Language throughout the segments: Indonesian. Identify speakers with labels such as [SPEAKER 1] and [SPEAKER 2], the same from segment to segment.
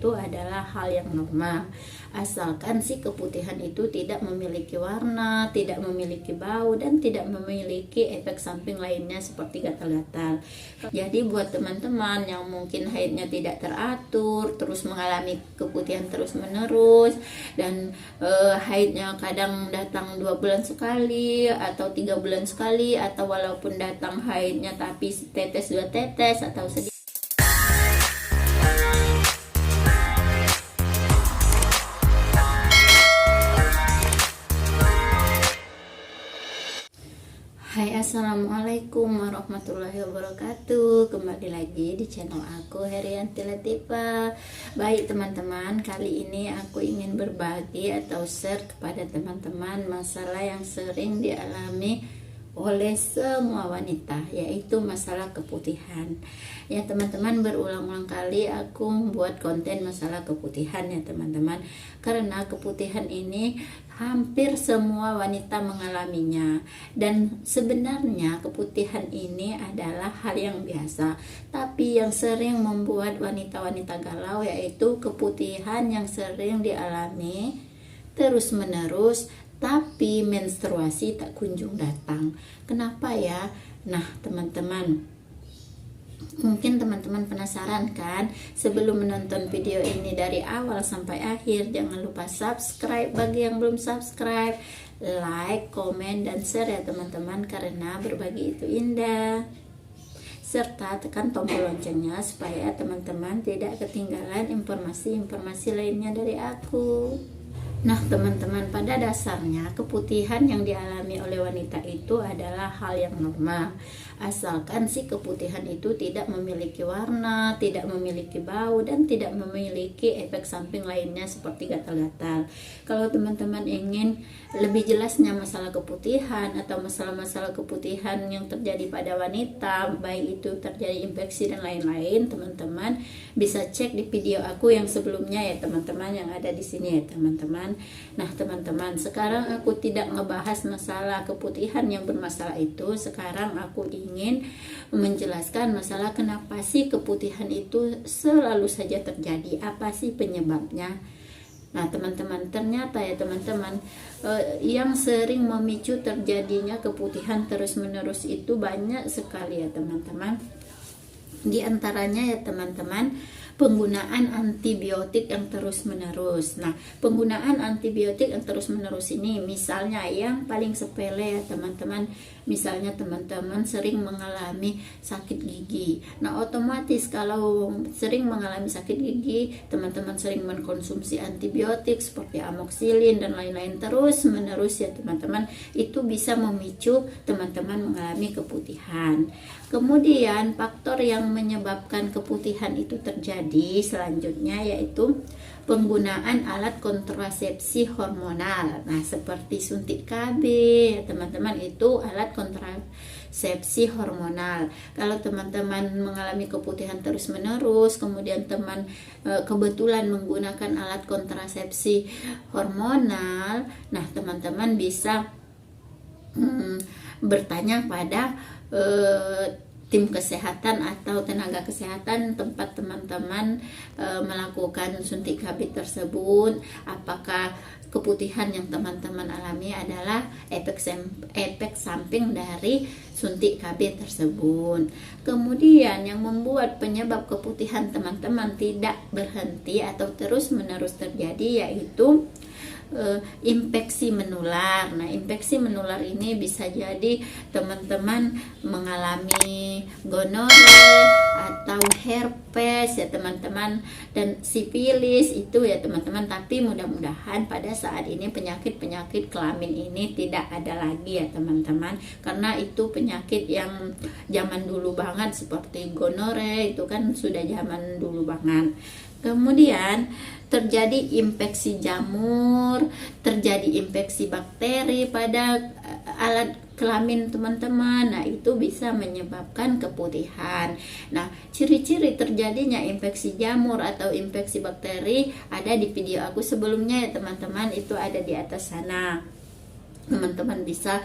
[SPEAKER 1] itu adalah hal yang normal, asalkan si keputihan itu tidak memiliki warna, tidak memiliki bau, dan tidak memiliki efek samping lainnya seperti gatal-gatal. Jadi buat teman-teman yang mungkin haidnya tidak teratur, terus mengalami keputihan terus menerus, dan haidnya kadang datang 2 bulan sekali atau 3 bulan sekali, atau walaupun datang haidnya tapi tetes 2 tetes atau sedikit. Hai, assalamualaikum warahmatullahi wabarakatuh. Kembali lagi di channel aku, Herianti Latifah. Baik teman-teman, kali ini aku ingin berbagi atau share kepada teman-teman masalah yang sering dialami oleh semua wanita, yaitu masalah keputihan. Ya teman-teman, berulang-ulang kali aku membuat konten masalah keputihan ya teman-teman, karena keputihan ini hampir semua wanita mengalaminya, dan sebenarnya keputihan ini adalah hal yang biasa, tapi yang sering membuat wanita-wanita galau yaitu keputihan yang sering dialami terus-menerus tapi menstruasi tak kunjung datang. Kenapa ya? Nah teman-teman, mungkin teman-teman penasaran kan? Sebelum menonton video ini dari awal sampai akhir, jangan lupa subscribe bagi yang belum subscribe, like, komen, dan share ya teman-teman, karena berbagi itu indah. Serta tekan tombol loncengnya supaya teman-teman tidak ketinggalan informasi-informasi lainnya dari aku. Nah teman-teman, pada dasarnya keputihan yang dialami oleh wanita itu adalah hal yang normal, asalkan si keputihan itu tidak memiliki warna, tidak memiliki bau, dan tidak memiliki efek samping lainnya seperti gatal-gatal. Kalau teman-teman ingin lebih jelasnya masalah keputihan atau masalah-masalah keputihan yang terjadi pada wanita, baik itu terjadi infeksi dan lain-lain, teman-teman bisa cek di video aku yang sebelumnya ya teman-teman, yang ada di sini ya teman-teman. Nah teman-teman, sekarang aku tidak ngebahas masalah keputihan yang bermasalah itu. Sekarang aku ingin menjelaskan masalah kenapa sih keputihan itu selalu saja terjadi, apa sih penyebabnya. Nah teman-teman, ternyata ya teman-teman, yang sering memicu terjadinya keputihan terus-menerus itu banyak sekali ya teman-teman. Di antaranya ya teman-teman, penggunaan antibiotik yang terus-menerus. Nah, penggunaan antibiotik yang terus-menerus ini, misalnya yang paling sepele ya teman-teman, misalnya teman-teman sering mengalami sakit gigi. Nah, otomatis kalau sering mengalami sakit gigi, teman-teman sering mengkonsumsi antibiotik seperti amoxicillin dan lain-lain terus-menerus ya teman-teman, itu bisa memicu teman-teman mengalami keputihan. Kemudian faktor yang menyebabkan keputihan itu terjadi selanjutnya yaitu penggunaan alat kontrasepsi hormonal. Nah, seperti suntik KB, teman-teman, itu alat kontrasepsi hormonal. Kalau teman-teman mengalami keputihan terus-menerus, kemudian teman kebetulan menggunakan alat kontrasepsi hormonal, nah teman-teman bisa bertanya pada tim kesehatan atau tenaga kesehatan tempat teman-teman melakukan suntik KB tersebut, apakah keputihan yang teman-teman alami adalah efek samping dari suntik KB tersebut. Kemudian yang membuat penyebab keputihan teman-teman tidak berhenti atau terus-menerus terjadi yaitu infeksi menular. Nah, infeksi menular ini bisa jadi teman-teman mengalami gonore atau herpes ya teman-teman, dan sifilis itu ya teman-teman. Tapi mudah-mudahan pada saat ini penyakit-penyakit kelamin ini tidak ada lagi ya teman-teman, karena itu penyakit yang zaman dulu banget, seperti gonore itu kan sudah zaman dulu banget. Kemudian terjadi infeksi jamur, terjadi infeksi bakteri pada alat kelamin teman-teman. Nah, itu bisa menyebabkan keputihan. Nah, ciri-ciri terjadinya infeksi jamur atau infeksi bakteri ada di video aku sebelumnya ya teman-teman, itu ada di atas sana. Teman-teman bisa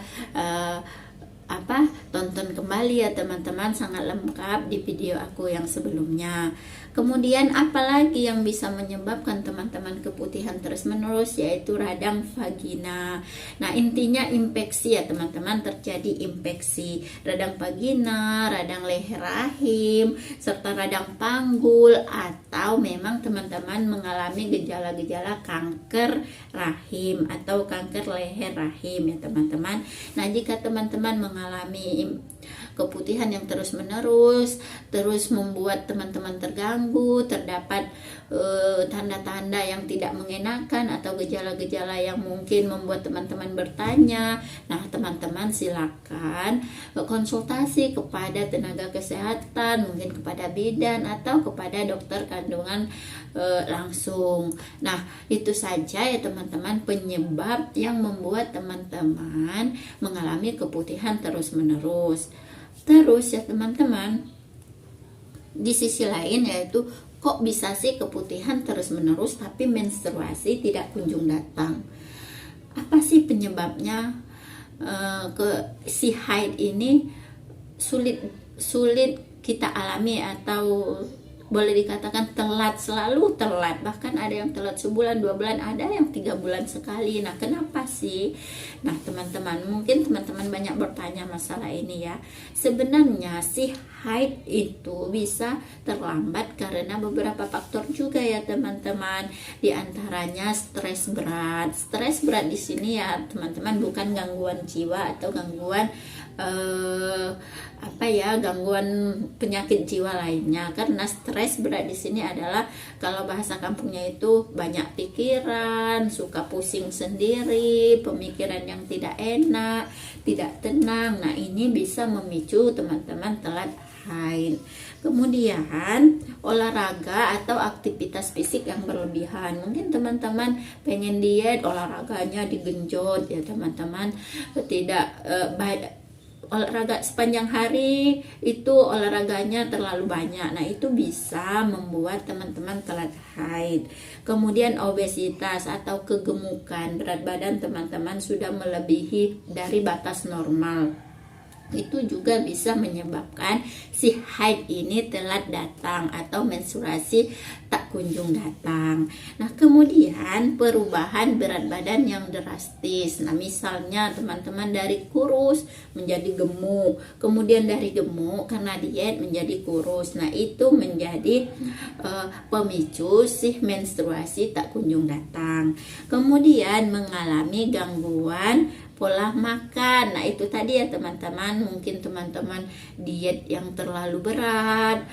[SPEAKER 1] tonton kembali ya teman-teman, sangat lengkap di video aku yang sebelumnya. Kemudian apalagi yang bisa menyebabkan teman-teman keputihan terus-menerus, yaitu radang vagina. Nah, intinya infeksi ya teman-teman, terjadi infeksi radang vagina, radang leher rahim, serta radang panggul, atau memang teman-teman mengalami gejala-gejala kanker rahim atau kanker leher rahim ya teman-teman. Nah, jika teman-teman mengalami keputihan yang terus-menerus, terus membuat teman-teman terganggu, terdapat tanda-tanda yang tidak mengenakan atau gejala-gejala yang mungkin membuat teman-teman bertanya, nah teman-teman silakan konsultasi kepada tenaga kesehatan, mungkin kepada bidan atau kepada dokter kandungan langsung. Nah, itu saja ya teman-teman penyebab yang membuat teman-teman mengalami keputihan terus-menerus. Terus ya teman-teman, di sisi lain yaitu kok bisa sih keputihan terus-menerus tapi menstruasi tidak kunjung datang? Apa sih penyebabnya? Si haid ini sulit kita alami, atau boleh dikatakan telat, selalu telat, bahkan ada yang telat sebulan, 2 bulan, ada yang 3 bulan sekali. Nah, kenapa sih? Nah, teman-teman, mungkin teman-teman banyak bertanya masalah ini ya. Sebenarnya si haid itu bisa terlambat karena beberapa faktor juga ya teman-teman. Di antaranya stres berat. Stres berat di sini ya teman-teman bukan gangguan jiwa atau gangguan gangguan penyakit jiwa lainnya, karena stres berat di sini adalah kalau bahasa kampungnya itu banyak pikiran, suka pusing sendiri, pemikiran yang tidak enak, tidak tenang. Nah, ini bisa memicu teman-teman telat haid. Kemudian olahraga atau aktivitas fisik yang berlebihan. Mungkin teman-teman pengen diet, olahraganya digenjot ya teman-teman, tidak olahraga sepanjang hari itu olahraganya terlalu banyak. Nah, itu bisa membuat teman-teman telat haid. Kemudian obesitas atau kegemukan, berat badan teman-teman sudah melebihi dari batas normal, itu juga bisa menyebabkan si haid ini telat datang atau menstruasi tak kunjung datang. Nah, kemudian perubahan berat badan yang drastis. Nah, misalnya teman-teman dari kurus menjadi gemuk, kemudian dari gemuk karena diet menjadi kurus. Nah, itu menjadi pemicu si menstruasi tak kunjung datang. Kemudian mengalami gangguan pola makan. Nah, itu tadi ya teman-teman, mungkin teman-teman diet yang terlalu berat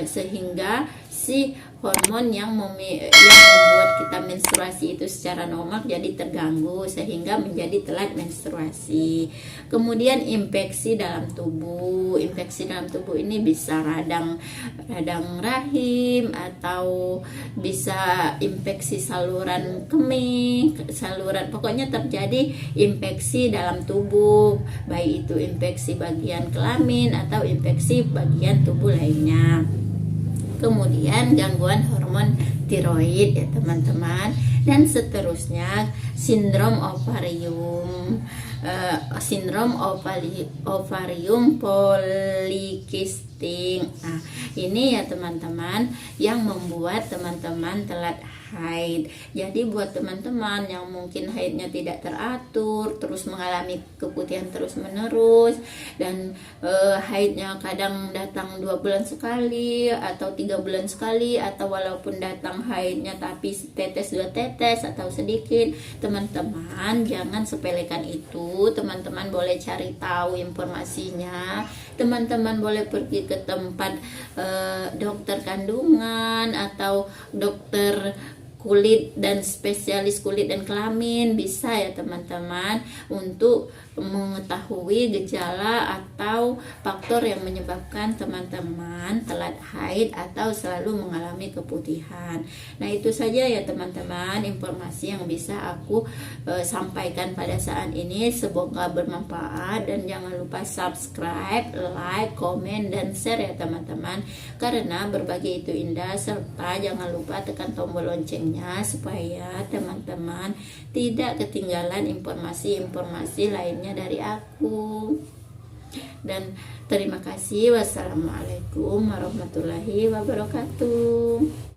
[SPEAKER 1] sehingga si hormon yang membuat kita menstruasi itu secara normal jadi terganggu sehingga menjadi telat menstruasi. Kemudian infeksi dalam tubuh. Infeksi dalam tubuh ini bisa radang rahim atau bisa infeksi saluran kemih, pokoknya terjadi infeksi dalam tubuh, baik itu infeksi bagian kelamin atau infeksi bagian tubuh lainnya. Kemudian gangguan hormon tiroid ya teman-teman, dan seterusnya sindrom ovarium polikistik. Nah, ini ya teman-teman yang membuat teman-teman telat haid. Jadi buat teman-teman yang mungkin haidnya tidak teratur, terus mengalami keputihan terus-menerus, dan haidnya kadang datang 2 bulan sekali atau 3 bulan sekali, atau walaupun datang haidnya tapi tetes 2 tetes atau sedikit, teman-teman jangan sepelekan itu. Teman-teman boleh cari tahu informasinya, teman-teman boleh pergi ke tempat dokter kandungan atau dokter kulit dan spesialis kulit dan kelamin, bisa ya teman-teman, untuk mengetahui gejala atau faktor yang menyebabkan teman-teman telat haid atau selalu mengalami keputihan. Nah, itu saja ya teman-teman informasi yang bisa aku sampaikan pada saat ini. Semoga bermanfaat, dan jangan lupa subscribe, like, komen, dan share ya teman-teman, karena berbagi itu indah. Serta jangan lupa tekan tombol loncengnya supaya teman-teman tidak ketinggalan informasi-informasi lainnya dari aku. Dan terima kasih. Wassalamualaikum warahmatullahi wabarakatuh.